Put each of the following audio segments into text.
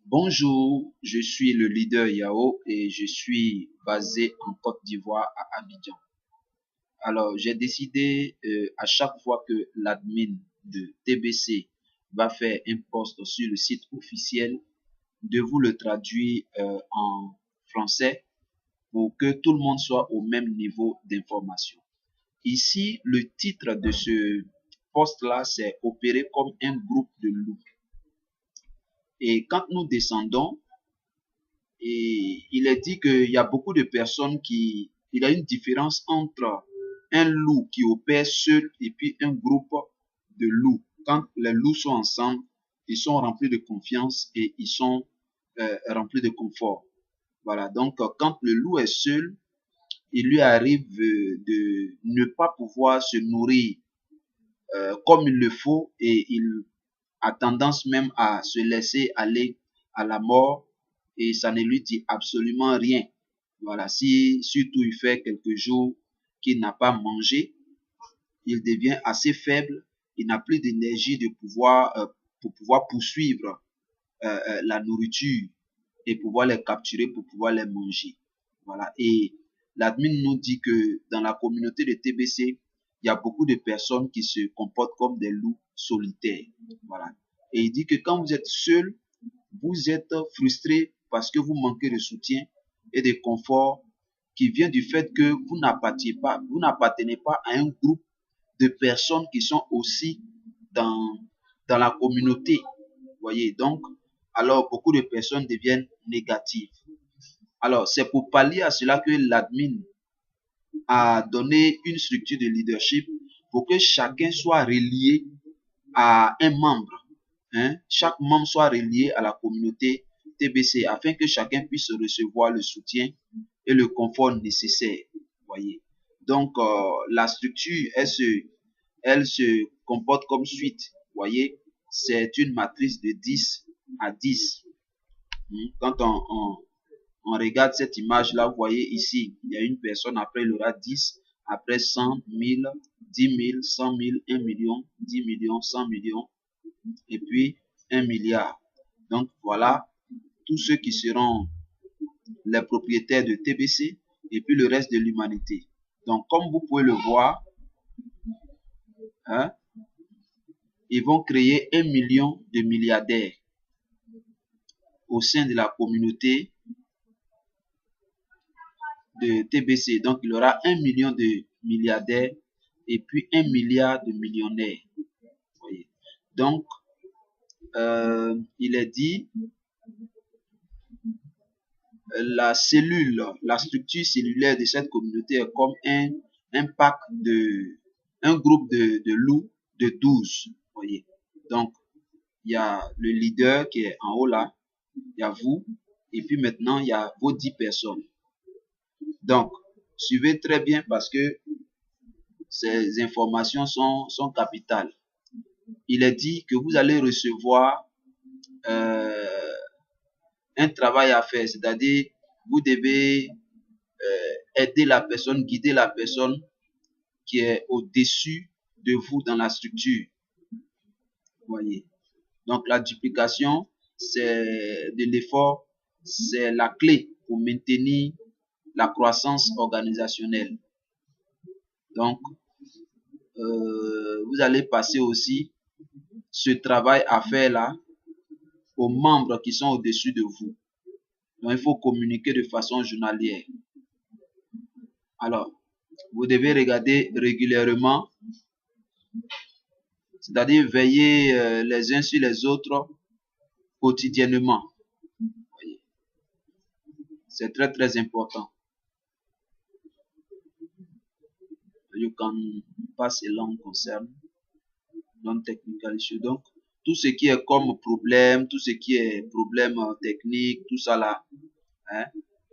Bonjour, je suis le leader Yao et je suis basé en Côte d'Ivoire à Abidjan. Alors, j'ai décidé à chaque fois que l'admin de TBC va faire un post sur le site officiel de vous le traduire en français pour que tout le monde soit au même niveau d'information. Ici, le titre de ce post-là, c'est opérer comme un groupe de loups. Et quand nous descendons, et il est dit qu'il y a beaucoup de personnes il y a une différence entre un loup qui opère seul et puis un groupe de loups. Quand les loups sont ensemble, ils sont remplis de confiance et ils sont remplis de confort. Voilà. Donc, quand le loup est seul, il lui arrive de ne pas pouvoir se nourrir comme il le faut et il a tendance même à se laisser aller à la mort et ça ne lui dit absolument rien. Voilà, si surtout il fait quelques jours qu'il n'a pas mangé, il devient assez faible, il n'a plus d'énergie de pour pouvoir poursuivre la nourriture et pouvoir les capturer pour pouvoir les manger. Voilà, et l'admin nous dit que dans la communauté de TBC, il y a beaucoup de personnes qui se comportent comme des loups solitaires. Voilà. Et il dit que quand vous êtes seul, vous êtes frustré parce que vous manquez de soutien et de confort qui vient du fait que vous n'appartenez pas à un groupe de personnes qui sont aussi dans, dans la communauté. Vous voyez, donc, alors beaucoup de personnes deviennent négatives. Alors, c'est pour pallier à cela que l'admin a donné une structure de leadership pour que chacun soit relié à un membre. Hein? Chaque membre soit relié à la communauté TBC afin que chacun puisse recevoir le soutien et le confort nécessaire. Voyez. Donc, la structure, elle se comporte comme suite. Voyez, c'est une matrice de 10 à 10. Quand on regarde cette image-là, vous voyez ici, il y a une personne, après il y aura 10, après 100, 1000, 10 000, 100 000, 1 million, 10 millions, 100 millions, et puis 1 milliard. Donc voilà, tous ceux qui seront les propriétaires de TBC et puis le reste de l'humanité. Donc comme vous pouvez le voir, hein, ils vont créer 1 million de milliardaires au sein de la communauté de TBC. Donc il y aura 1 million de milliardaires et puis 1 milliard de millionnaires. Voyez. Donc, il est dit, la structure cellulaire de cette communauté est comme un groupe de loups de 12. Voyez. Donc, il y a le leader qui est en haut là, il y a vous, et puis maintenant, il y a vos 10 personnes. Donc, suivez très bien parce que ces informations sont capitales. Il est dit que vous allez recevoir un travail à faire, c'est-à-dire vous devez aider la personne, guider la personne qui est au-dessus de vous dans la structure. Voyez. Donc la duplication, c'est de l'effort, c'est la clé pour maintenir la croissance organisationnelle. Donc, vous allez passer aussi ce travail à faire là aux membres qui sont au-dessus de vous. Donc, il faut communiquer de façon journalière. Alors, vous devez regarder régulièrement, c'est-à-dire veiller les uns sur les autres quotidiennement. C'est très, très important. You can pass along concern non-technical issue. Donc, tout ce qui est comme problème, tout ce qui est problème technique, tout ça là, hein,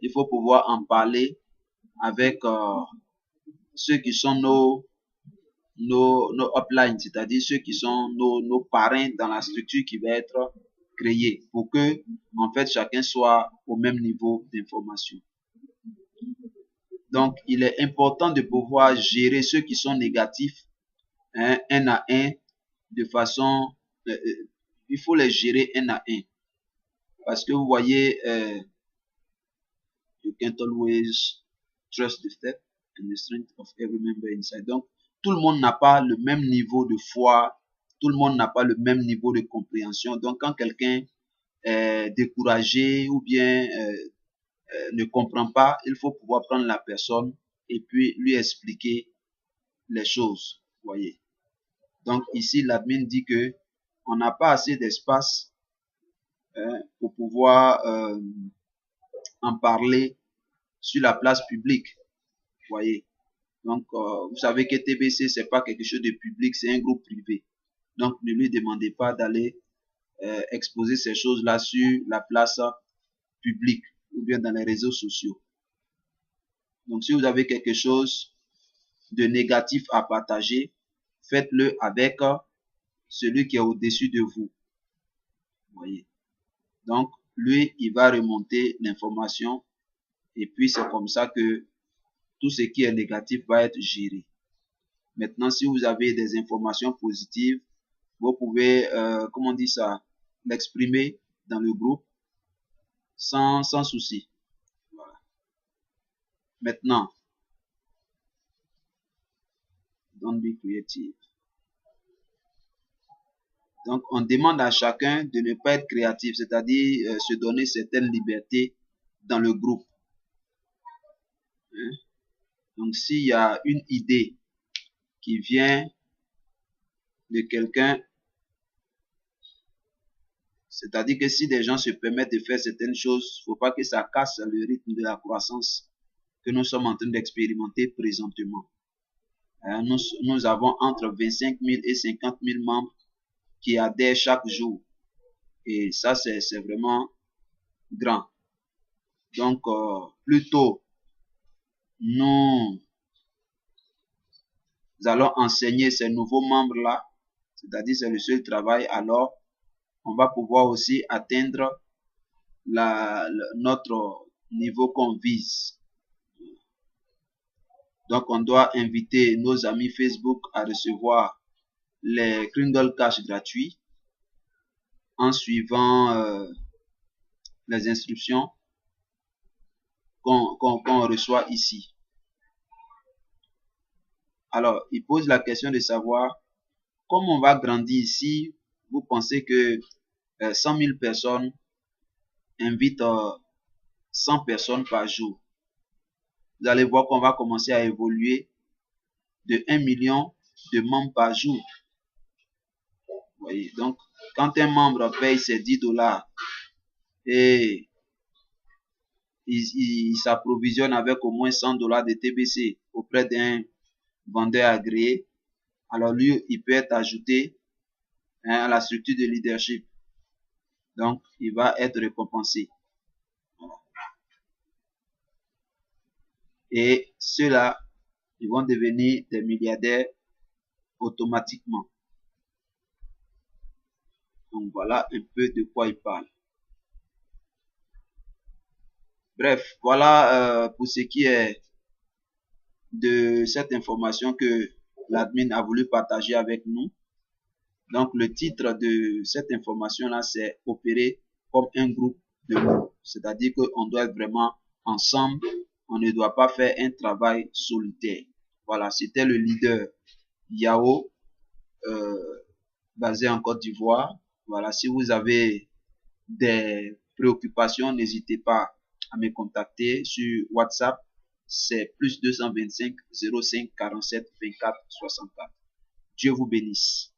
il faut pouvoir en parler avec ceux qui sont nos uplines, c'est-à-dire ceux qui sont nos parrains dans la structure qui va être créée pour que, en fait, chacun soit au même niveau d'information. Donc, il est important de pouvoir gérer ceux qui sont négatifs, hein, un à un, de façon, il faut les gérer un à un. Parce que vous voyez, you can't always trust the step and the strength of every member inside. Donc, tout le monde n'a pas le même niveau de foi, tout le monde n'a pas le même niveau de compréhension. Donc, quand quelqu'un est découragé ou bien ne comprend pas, il faut pouvoir prendre la personne et puis lui expliquer les choses. Voyez. Donc, ici, l'admin dit que on n'a pas assez d'espace pour pouvoir en parler sur la place publique. Voyez. Donc, vous savez que TBC, c'est pas quelque chose de public, c'est un groupe privé. Donc, ne lui demandez pas d'aller exposer ces choses-là sur la place publique ou bien dans les réseaux sociaux. Donc, si vous avez quelque chose de négatif à partager, faites-le avec celui qui est au-dessus de vous. Voyez. Donc, lui, il va remonter l'information et puis c'est comme ça que tout ce qui est négatif va être géré. Maintenant, si vous avez des informations positives, vous pouvez, comment on dit ça, l'exprimer dans le groupe sans souci. Voilà. Maintenant, don't be creative. Donc, on demande à chacun de ne pas être créatif, c'est-à-dire se donner certaines libertés dans le groupe. Hein? Donc, s'il y a une idée qui vient de quelqu'un, c'est-à-dire que si des gens se permettent de faire certaines choses, il ne faut pas que ça casse le rythme de la croissance que nous sommes en train d'expérimenter présentement. Nous avons entre 25 000 et 50 000 membres qui adhèrent chaque jour. Et ça, c'est vraiment grand. Donc, plutôt, nous allons enseigner ces nouveaux membres-là, c'est-à-dire c'est le seul travail, alors on va pouvoir aussi atteindre notre niveau qu'on vise. Donc, on doit inviter nos amis Facebook à recevoir les Kringle Cash gratuits en suivant les instructions qu'on reçoit ici. Alors, il pose la question de savoir comment on va grandir ici. Vous pensez que 100 000 personnes invitent 100 personnes par jour. Vous allez voir qu'on va commencer à évoluer de 1 million de membres par jour. Vous voyez, donc, quand un membre paye ses 10 $ et il s'approvisionne avec au moins 100 $ de TBC auprès d'un vendeur agréé, alors lui, il peut être ajouté à la structure de leadership. Donc, il va être récompensé. Et ceux-là, ils vont devenir des milliardaires automatiquement. Donc, voilà un peu de quoi il parle. Bref, voilà pour ce qui est de cette information que l'admin a voulu partager avec nous. Donc, le titre de cette information-là, c'est opérer comme un groupe de membres. C'est-à-dire qu'on doit être vraiment ensemble. On ne doit pas faire un travail solitaire. Voilà, c'était le leader Yao, basé en Côte d'Ivoire. Voilà, si vous avez des préoccupations, n'hésitez pas à me contacter sur WhatsApp. C'est +225 05 47 24 64. Dieu vous bénisse.